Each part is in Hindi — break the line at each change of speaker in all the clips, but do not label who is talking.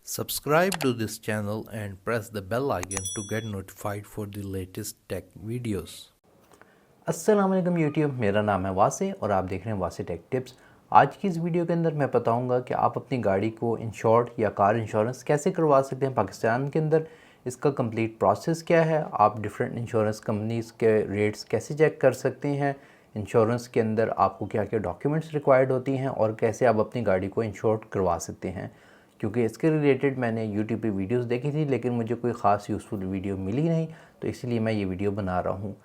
Subscribe to this channel and press the bell icon to get notified for the latest tech videos.
अस्सलाम वालेकुम यूट्यूब, मेरा नाम है वासे और आप देख रहे हैं वासे टेक टिप्स। आज की इस वीडियो के अंदर मैं बताऊंगा कि आप अपनी गाड़ी को इंश्योर्ड या कार इंश्योरेंस कैसे करवा सकते हैं पाकिस्तान के अंदर। इसका कंप्लीट प्रोसेस क्या है, आप डिफरेंट इंश्योरेंस कंपनीज़ के रेट्स कैसे चेक कर सकते हैं, इंश्योरेंस के अंदर आपको क्या क्या डॉक्यूमेंट्स रिक्वायर्ड होती हैं और कैसे आप अपनी गाड़ी को इंश्योर्ड करवा सकते हैं। क्योंकि इसके रिलेटेड मैंने यूट्यूब पे वीडियोस देखी थी लेकिन मुझे कोई ख़ास यूज़फुल वीडियो मिली नहीं, तो इसलिए मैं ये वीडियो बना रहा हूँ।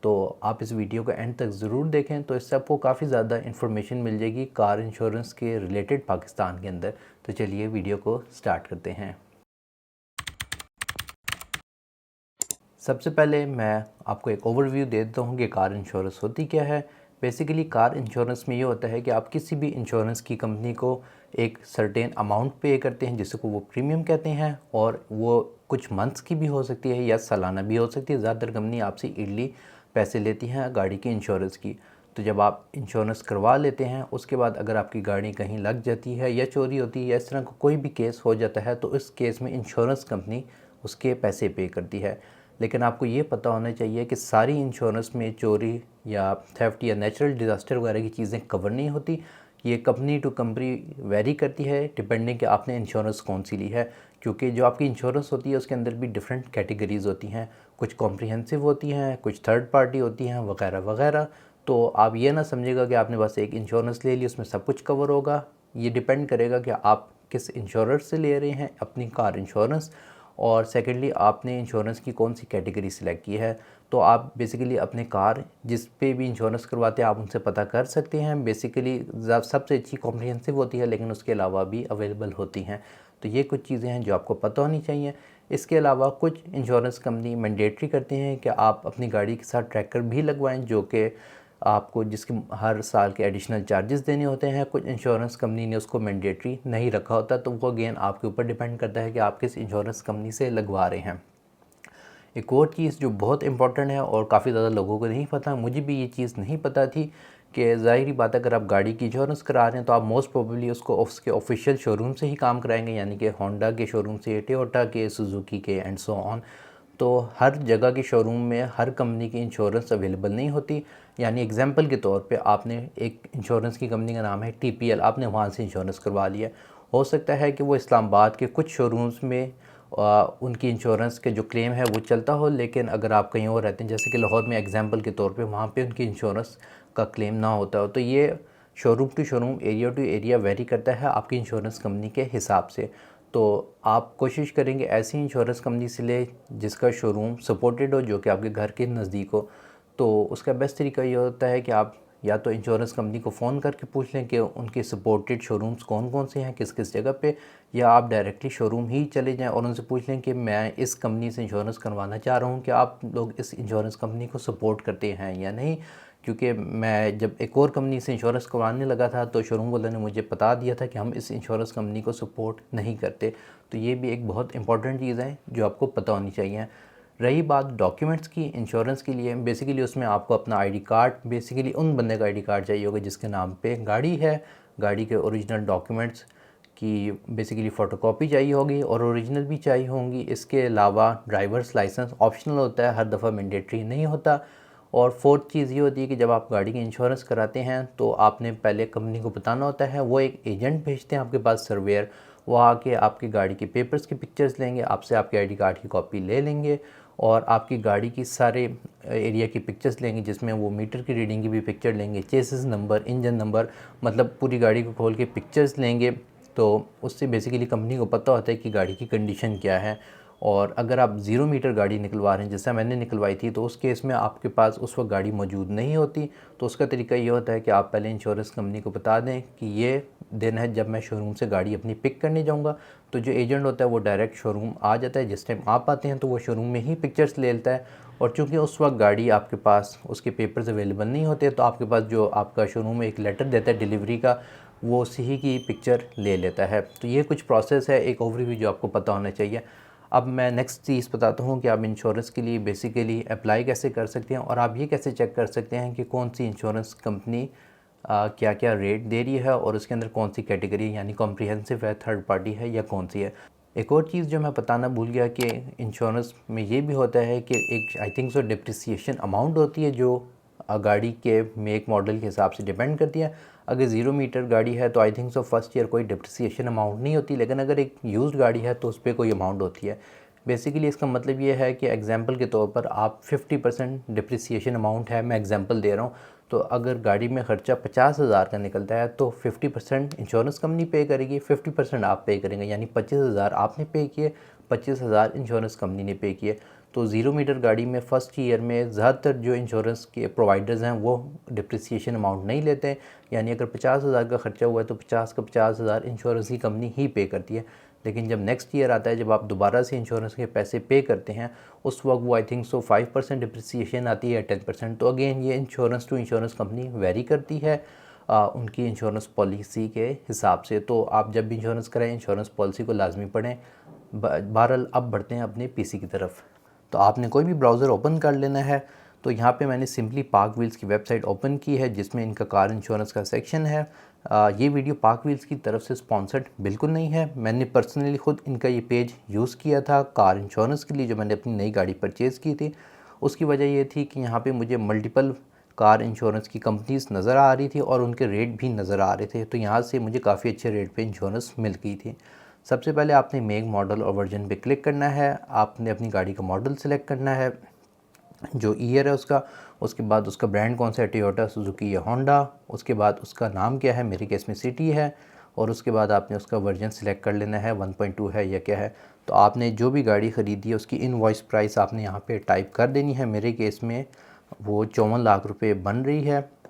तो आप इस वीडियो को एंड तक ज़रूर देखें, तो इससे आपको काफ़ी ज़्यादा इन्फॉर्मेशन मिल जाएगी कार इंश्योरेंस के रिलेटेड पाकिस्तान के अंदर। तो चलिए वीडियो को स्टार्ट करते हैं। सबसे पहले मैं आपको एक ओवरव्यू दे देता हूँ कि कार इंश्योरेंस होती क्या है। बेसिकली कार इंश्योरेंस में ये होता है कि आप किसी भी इंश्योरेंस की कंपनी को एक सर्टेन अमाउंट पे करते हैं जिसको वो प्रीमियम कहते हैं, और वो कुछ मंथ्स की भी हो सकती है या सालाना भी हो सकती है। ज़्यादातर कंपनी आपसे ईयरली पैसे लेती हैं गाड़ी की इंश्योरेंस की। तो जब आप इंश्योरेंस करवा लेते हैं उसके बाद अगर आपकी गाड़ी कहीं लग जाती है या चोरी होती है या इस तरह का कोई भी केस हो जाता है, तो इस केस में इंश्योरेंस कंपनी उसके पैसे पे करती है। लेकिन आपको ये पता होना चाहिए कि सारी इंश्योरेंस में चोरी या थेफ्ट या नेचुरल डिज़ास्टर वगैरह की चीज़ें कवर नहीं होती। ये कंपनी टू कंपनी वेरी करती है डिपेंडिंग कि आपने इंश्योरेंस कौन सी ली है। क्योंकि जो आपकी इंश्योरेंस होती है उसके अंदर भी डिफरेंट कैटेगरीज़ होती हैं, कुछ कॉम्प्रिहेंसिव होती हैं, कुछ थर्ड पार्टी होती हैं, वगैरह वगैरह। तो आप ये ना समझिएगा कि आपने बस एक इंश्योरेंस ले ली उसमें सब कुछ कवर होगा। ये डिपेंड करेगा कि आप किस इंश्योरेंस से ले रहे हैं अपनी कार इंश्योरेंस, और सेकेंडली आपने इंश्योरेंस की कौन सी कैटेगरी सिलेक्ट की है। तो आप बेसिकली अपने कार जिस पे भी इंश्योरेंस करवाते हैं आप उनसे पता कर सकते हैं। बेसिकली सबसे अच्छी कॉम्प्रिहेंसिव होती है लेकिन उसके अलावा भी अवेलेबल होती हैं। तो ये कुछ चीज़ें हैं जो आपको पता होनी चाहिए। इसके अलावा कुछ इंश्योरेंस कंपनी मैंडेटरी करती हैं कि आप अपनी गाड़ी के साथ ट्रैकर भी लगवाएं, जो कि आपको जिसके हर साल के एडिशनल चार्जेस देने होते हैं। कुछ इंश्योरेंस कंपनी ने उसको मैंडेटरी नहीं रखा होता, तो वो अगेन आपके ऊपर डिपेंड करता है कि आप किस इंश्योरेंस कंपनी से लगवा रहे हैं। एक और चीज़ जो बहुत इंपॉर्टेंट है और काफ़ी ज़्यादा लोगों को नहीं पता, मुझे भी ये चीज़ नहीं पता थी, कि ज़ाहिरी बात है अगर आप गाड़ी की इंश्योरेंस करा रहे हैं तो आप मोस्ट प्रोबेबली उसको उसके ऑफिशियल शोरूम से ही काम कराएंगे, यानी कि होंडा के शोरूम से, टोयोटा के, सुजुकी के एंड सो ऑन। तो हर जगह के शोरूम में हर कंपनी की इंश्योरेंस अवेलेबल नहीं होती। यानी एग्जांपल के तौर पे आपने एक इंश्योरेंस की कंपनी का नाम है टीपीएल, आपने वहाँ से इंश्योरेंस करवा लिया। हो सकता है कि वो इस्लामाबाद के कुछ शोरूम्स में उनकी इंश्योरेंस के जो क्लेम है वो चलता हो, लेकिन अगर आप कहीं और रहते हैं जैसे कि लाहौर में एग्जांपल के तौर पे, वहाँ पे उनकी इंश्योरेंस का क्लेम ना होता हो। तो ये showroom to showroom, area to area vary करता है आपकी इंश्योरेंस कंपनी के हिसाब से। तो आप कोशिश करेंगे ऐसी इंश्योरेंस कंपनी से ले जिसका शोरूम सपोर्टेड हो, जो कि आपके घर के नज़दीक हो। तो उसका बेस्ट तरीका ये होता है कि आप या तो इंश्योरेंस कंपनी को फ़ोन करके पूछ लें कि उनके सपोर्टेड शोरूम्स कौन कौन से हैं किस किस जगह पे, या आप डायरेक्टली शोरूम ही चले जाएं और उनसे पूछ लें कि मैं इस कंपनी से इंश्योरेंस करवाना चाह रहा हूं, कि आप लोग इस इंश्योरेंस कंपनी को सपोर्ट करते हैं या नहीं। क्योंकि मैं जब एक और कंपनी से इंश्योरेंस करवाने लगा था तो शोरूम वाले ने मुझे बता दिया था कि हम इस इंश्योरेंस कंपनी को सपोर्ट नहीं करते। तो ये भी एक बहुत इंपॉर्टेंट चीज़ है जो आपको पता होनी चाहिए। रही बात डॉक्यूमेंट्स की इंश्योरेंस के लिए, बेसिकली उसमें आपको अपना आईडी कार्ड, बेसिकली उन बंदे का आईडी कार्ड चाहिए होगा जिसके नाम पे गाड़ी है, गाड़ी के ओरिजिनल डॉक्यूमेंट्स की बेसिकली फ़ोटोकॉपी चाहिए होगी और ओरिजिनल भी चाहिए होंगी। इसके अलावा ड्राइवर्स लाइसेंस ऑप्शनल होता है, हर दफ़ा मैंडेटरी नहीं होता। और फोर्थ चीज़ ये होती है कि जब आप गाड़ी की इंश्योरेंस कराते हैं तो आपने पहले कंपनी को बताना होता है, वो एक एजेंट भेजते हैं आपके पास, सर्वेयर। वो आके आपकी गाड़ी के पेपर्स की पिक्चर्स लेंगे, आपसे आपके आईडी कार्ड की कॉपी ले लेंगे और आपकी गाड़ी की सारे एरिया की पिक्चर्स लेंगे, जिसमें वो मीटर की रीडिंग की भी पिक्चर लेंगे, चेसिस नंबर, इंजन नंबर, मतलब पूरी गाड़ी को खोल के पिक्चर्स लेंगे। तो उससे बेसिकली कंपनी को पता होता है कि गाड़ी की कंडीशन क्या है। और अगर आप 0 मीटर गाड़ी निकलवा रहे हैं जैसा मैंने निकलवाई थी, तो उस केस में आपके पास उस वक्त गाड़ी मौजूद नहीं होती। तो उसका तरीका ये होता है कि आप पहले इंश्योरेंस कंपनी को बता दें कि ये दिन है जब मैं शोरूम से गाड़ी अपनी पिक करने जाऊंगा। तो जो एजेंट होता है वो डायरेक्ट शोरूम आ जाता है, जिस टाइम आप आते हैं तो वो शोरूम में ही पिक्चर्स ले लेता है। और चूँकि उस वक्त गाड़ी आपके पास उसके पेपर्स अवेलेबल नहीं होते, तो आपके पास जो आपका शोरूम एक लेटर देता है डिलीवरी का, वो उसी की पिक्चर ले लेता है। तो ये कुछ प्रोसेस है, एक ओवरव्यू जो आपको पता होना चाहिए। अब मैं नेक्स्ट चीज़ बताता हूँ कि आप इंश्योरेंस के लिए बेसिकली अप्लाई कैसे कर सकते हैं, और आप ये कैसे चेक कर सकते हैं कि कौन सी इंश्योरेंस कंपनी क्या क्या रेट दे रही है और उसके अंदर कौन सी कैटेगरी यानी कॉम्प्रिहेंसिव है, थर्ड पार्टी है या कौन सी है। एक और चीज़ जो मैं बताना भूल गया कि इंश्योरेंस में ये भी होता है कि एक I think so depreciation amount होती है जो गाड़ी के मेक मॉडल के हिसाब से डिपेंड करती है। अगर 0 मीटर गाड़ी है तो I think so first year कोई डिप्रिसिएशन अमाउंट नहीं होती, लेकिन अगर एक यूज्ड गाड़ी है तो उस पर कोई अमाउंट होती है। बेसिकली इसका मतलब ये है कि एग्जांपल के तौर पर आप 50% डिप्रिसिएशन अमाउंट है, मैं एग्जांपल दे रहा हूँ, तो अगर गाड़ी में ख़र्चा 50,000 का निकलता है तो 50% इंश्योरेंस कंपनी पे करेगी, 50% आप पे करेंगे, यानी 25,000 आपने पे किए, 25,000 इंश्योरेंस कंपनी ने पे किए। तो 0 मीटर गाड़ी में फ़र्स्ट ईयर में ज़्यादातर जो इंश्योरेंस के प्रोवाइडर्स हैं वो डिप्रिसिएशन अमाउंट नहीं लेते हैं, यानी अगर 50,000 का ख़र्चा हुआ है तो 50 का 50,000 इंश्योरेंस की कंपनी ही पे करती है। लेकिन जब नेक्स्ट ईयर आता है, जब आप दोबारा से इंश्योरेंस के पैसे पे करते हैं, उस वक्त वो आई थिंक सो 5% डिप्रिसिएशन आती है या 10%। तो अगेन ये insurance to insurance company vary करती है उनकी इंश्योरेंस पॉलिसी के हिसाब से। तो आप जब भी इंश्योरेंस कराएं इंश्योरेंस पॉलिसी को लाजमी पढ़ें। बहरहाल अब बढ़ते हैं अपने पीसी की तरफ। तो आपने कोई भी ब्राउज़र ओपन कर लेना है। तो यहाँ पे मैंने सिंपली पाक व्हील्स की वेबसाइट ओपन की है जिसमें इनका कार इंश्योरेंस का सेक्शन है। ये वीडियो पाक व्हील्स की तरफ से स्पॉन्सर्ड बिल्कुल नहीं है, मैंने पर्सनली ख़ुद इनका ये पेज यूज़ किया था कार इंश्योरेंस के लिए जो मैंने अपनी नई गाड़ी परचेज़ की थी। उसकी वजह ये थी कि यहाँ पे मुझे मल्टीपल कार इंश्योरेंस की कंपनीज़ नज़र आ रही थी और उनके रेट भी नज़र आ रहे थे, तो यहाँ से मुझे काफ़ी अच्छे रेट पे इंश्योरेंस मिल गई थी। सबसे पहले आपने मेक मॉडल और वर्जन पे क्लिक करना है, आपने अपनी गाड़ी का मॉडल सेलेक्ट करना है, जो ईयर है उसका, उसके बाद उसका ब्रांड कौन सा है, टोयोटा, सुजुकी या होंडा, उसके बाद उसका नाम क्या है, मेरे केस में सिटी है, और उसके बाद आपने उसका वर्जन सेलेक्ट कर लेना है 1.2 है या क्या है। तो आपने जो भी गाड़ी ख़रीदी है उसकी इनवॉइस प्राइस आपने यहाँ पे टाइप कर देनी है, मेरे केस में वो 54 लाख रुपए बन रही है।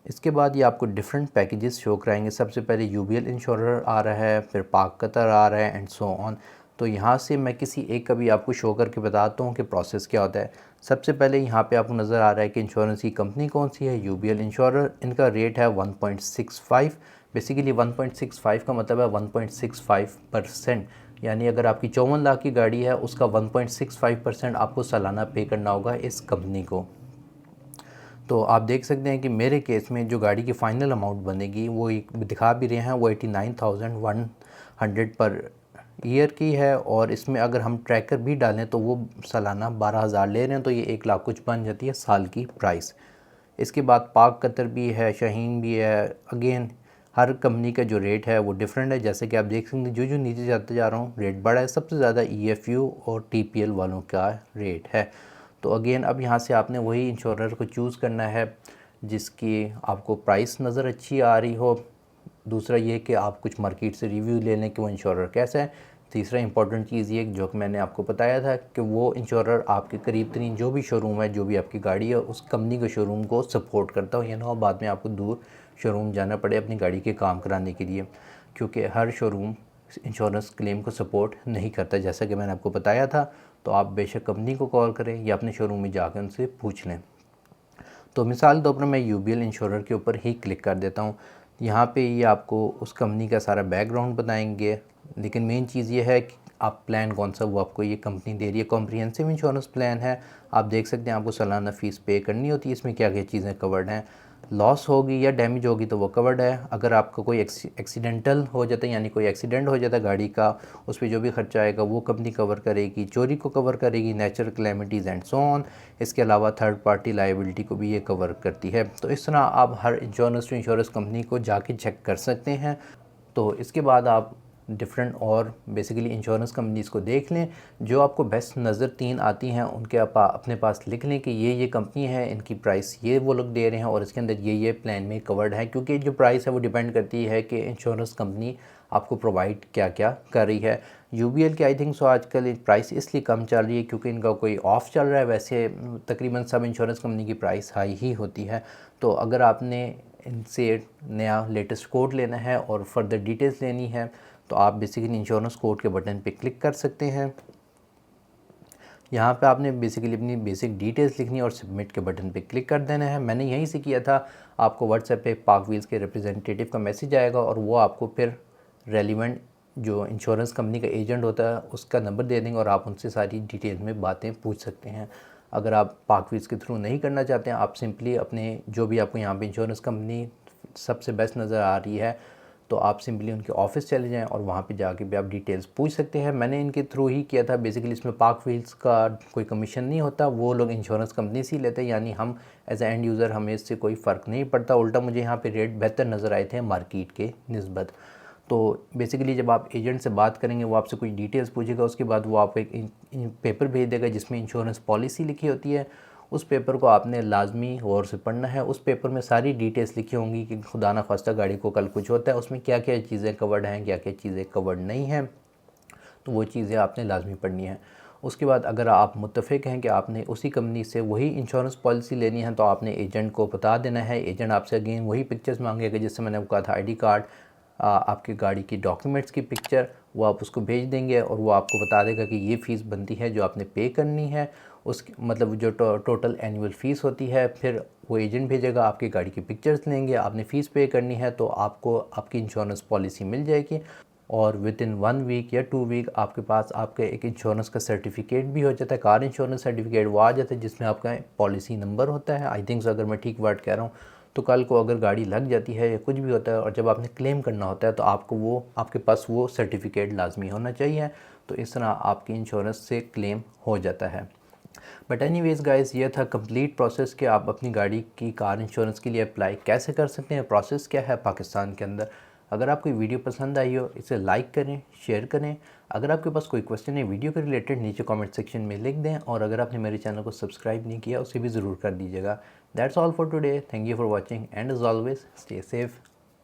इसके बाद ये आपको डिफरेंट पैकेजेस शो कराएंगे। सबसे पहले यूबीएल इंश्योरर आ रहा है, फिर पाक कतर आ रहा है एंड सो ऑन। तो यहाँ से मैं किसी एक का भी आपको शो करके बताता हूँ कि प्रोसेस क्या होता है। सबसे पहले यहाँ पे आपको नज़र आ रहा है कि इंश्योरेंस की कंपनी कौन सी है, यूबीएल इंश्योरर। इनका रेट है 1.65। बेसिकली 1.65 का मतलब है 1.65%, यानी अगर आपकी 54 लाख की गाड़ी है उसका 1.65% आपको सालाना पे करना होगा इस कंपनी को। तो आप देख सकते हैं कि मेरे केस में जो गाड़ी की फ़ाइनल अमाउंट बनेगी वो दिखा भी रहे हैं, वो 89,100 पर ईयर की है, और इसमें अगर हम ट्रैकर भी डालें तो वो सालाना 12,000 ले रहे हैं, तो ये 1 लाख कुछ बन जाती है साल की प्राइस। इसके बाद पाक कतर भी है, शाहीन भी है। अगेन हर कंपनी का जो रेट है वो डिफरेंट है, जैसे कि आप देख सकते हैं जो नीचे जाते जा रहा हूँ रेट बढ़ा है। सबसे ज़्यादा EFU और TPL वालों का रेट है। तो अगेन अब यहाँ से आपने वही इंश्योरर को चूज़ करना है जिसकी आपको प्राइस नज़र अच्छी आ रही हो। दूसरा ये कि आप कुछ मार्केट से रिव्यू ले लें कि वो इंश्योरर कैसा है। तीसरा इंपॉर्टेंट चीज़ ये जो कि मैंने आपको बताया था कि वो इंश्योरर आपके करीब तरीन जो भी शोरूम है, जो भी आपकी गाड़ी है, उस कंपनी के शोरूम को सपोर्ट करता हो, या ना बाद में आपको दूर शोरूम जाना पड़े अपनी गाड़ी के काम कराने के लिए, क्योंकि हर शोरूम इंश्योरेंस क्लेम को सपोर्ट नहीं करता, जैसा कि मैंने आपको बताया था। तो आप बेशक कंपनी को कॉल करें या अपने शोरूम में जाकर उनसे पूछ लें। तो मिसाल के तौर पर मैं यूबीएल इंश्योरर के ऊपर ही क्लिक कर देता हूँ। यहाँ पे ये आपको उस कंपनी का सारा बैकग्राउंड बताएंगे, लेकिन मेन चीज़ ये है कि आप प्लान कौन सा वो आपको ये कंपनी दे रही है। कॉम्प्रिहेंसिव इंश्योरेंस प्लान है, आप देख सकते हैं आपको सालाना फ़ीस पे करनी होती है। इसमें क्या क्या चीज़ें कवर्ड हैं, लॉस होगी या डैमेज होगी तो वो कवर्ड है। अगर आपका कोई एक्सीडेंटल हो जाता है, यानी कोई एक्सीडेंट हो जाता है गाड़ी का, उस पर जो भी खर्चा आएगा वो कंपनी कवर करेगी। चोरी को कवर करेगी, natural calamities and so on. इसके अलावा थर्ड पार्टी लायबिलिटी को भी ये कवर करती है। तो इस तरह आप हर इंश्योरेंस टू इंश्योरेंस कंपनी को जाके चेक कर सकते हैं। तो इसके बाद आप डिफरेंट और बेसिकली इंश्योरेंस कंपनीज़ को देख लें, जो आपको बेस्ट नज़र 3 आती हैं उनके आप अपने पास लिख लें कि ये कंपनी है, इनकी प्राइस ये वो लोग दे रहे हैं और इसके अंदर ये प्लान में कवर्ड है। क्योंकि जो प्राइस है वो डिपेंड करती है कि इंश्योरेंस कंपनी आपको प्रोवाइड क्या क्या कर रही है। यूबीएल की आई थिंक सो आजकल प्राइस इसलिए कम चल रही है क्योंकि इनका कोई ऑफ चल रहा है। वैसे तकरीबन सब इंश्योरेंस कंपनी की प्राइस हाई ही होती है। तो अगर आपने इनसे नया लेटेस्ट कोड लेना है और फर्दर डिटेल्स लेनी है तो आप बेसिकली इंश्योरेंस कोड के बटन पे क्लिक कर सकते हैं। यहाँ पे आपने बेसिकली अपनी बेसिक डिटेल्स लिखनी है और सबमिट के बटन पे क्लिक कर देना है। मैंने यहीं से किया था। आपको व्हाट्सएप पे पाक व्हील्स के रिप्रेजेंटेटिव का मैसेज आएगा और वो आपको फिर रेलिवेंट जो इंश्योरेंस कंपनी का एजेंट होता है उसका नंबर दे देंगे और आप उनसे सारी डिटेल में बातें पूछ सकते हैं। अगर आप पाक व्हील्स के थ्रू नहीं करना चाहते हैं, आप सिंपली अपने जो भी आपको यहाँ पे इंश्योरेंस कंपनी सबसे बेस्ट नज़र आ रही है तो आप सिंपली उनके ऑफिस चले जाएं और वहाँ पे जाके भी आप डिटेल्स पूछ सकते हैं। मैंने इनके थ्रू ही किया था। बेसिकली इसमें पार्क व्हील्स का कोई कमीशन नहीं होता, वो लोग इंश्योरेंस कंपनी से ही लेते हैं, यानी हम एज ए एंड यूज़र हमें इससे कोई फ़र्क नहीं पड़ता। उल्टा मुझे यहाँ पे रेट बेहतर नज़र आए थे मार्केट के निस्बत। तो बेसिकली जब आप एजेंट से बात करेंगे वो आपसे कुछ डिटेल्स पूछेगा, उसके बाद वो आपको एक पेपर भेज देगा जिसमें इंश्योरेंस पॉलिसी लिखी होती है। उस पेपर को आपने लाजमी गौर से पढ़ना है। उस पेपर में सारी डिटेल्स लिखी होंगी कि खुदा ना खास्ता गाड़ी को कल कुछ होता है, उसमें क्या क्या चीज़ें कवर्ड हैं, क्या क्या चीज़ें कवर्ड नहीं हैं, तो वो चीज़ें आपने लाजमी पढ़नी है। उसके बाद अगर आप मुत्तफ़िक हैं कि आपने उसी कंपनी से वही इंश्योरेंस पॉलिसी लेनी है तो आपने एजेंट को बता देना है। एजेंट आपसे अगेन वही पिक्चर्स मांगेगा जिससे मैंने कहा था, आईडी कार्ड, आपकी गाड़ी की डॉक्यूमेंट्स की पिक्चर, वो आप उसको भेज देंगे और वो आपको बता देगा कि ये फ़ीस बनती है जो आपने पे करनी है, उस मतलब जो टोटल एनुअल फ़ीस होती है। फिर वो एजेंट भेजेगा, आपकी गाड़ी की पिक्चर्स लेंगे, आपने फ़ीस पे करनी है तो आपको आपकी इंश्योरेंस पॉलिसी मिल जाएगी और विद इन 1 वीक या 2 वीक आपके पास आपके एक इंश्योरेंस का सर्टिफिकेट भी हो जाता है। कार इंश्योरेंस सर्टिफिकेट वो आ जाता है जिसमें आपका पॉलिसी नंबर होता है। आई थिंक सो, अगर मैं ठीक वर्ड कह रहा हूँ। तो कल को अगर गाड़ी लग जाती है या कुछ भी होता है और जब आपने क्लेम करना होता है तो आपको वो आपके पास वो सर्टिफिकेट लाजमी होना चाहिए। तो इस तरह आपकी इंश्योरेंस से क्लेम हो जाता है। बट एनीवेज़ गाइस, ये था कंप्लीट प्रोसेस कि आप अपनी गाड़ी की कार इंश्योरेंस के लिए अप्लाई कैसे कर सकते हैं, प्रोसेस क्या है पाकिस्तान के अंदर। अगर आपको वीडियो पसंद आई हो इसे लाइक करें, शेयर करें। अगर आपके पास कोई क्वेश्चन है वीडियो के रिलेटेड नीचे कमेंट सेक्शन में लिख दें, और अगर आपने मेरे चैनल को सब्सक्राइब नहीं किया उसे भी ज़रूर कर दीजिएगा। That's all for today. Thank you for watching and as always stay safe.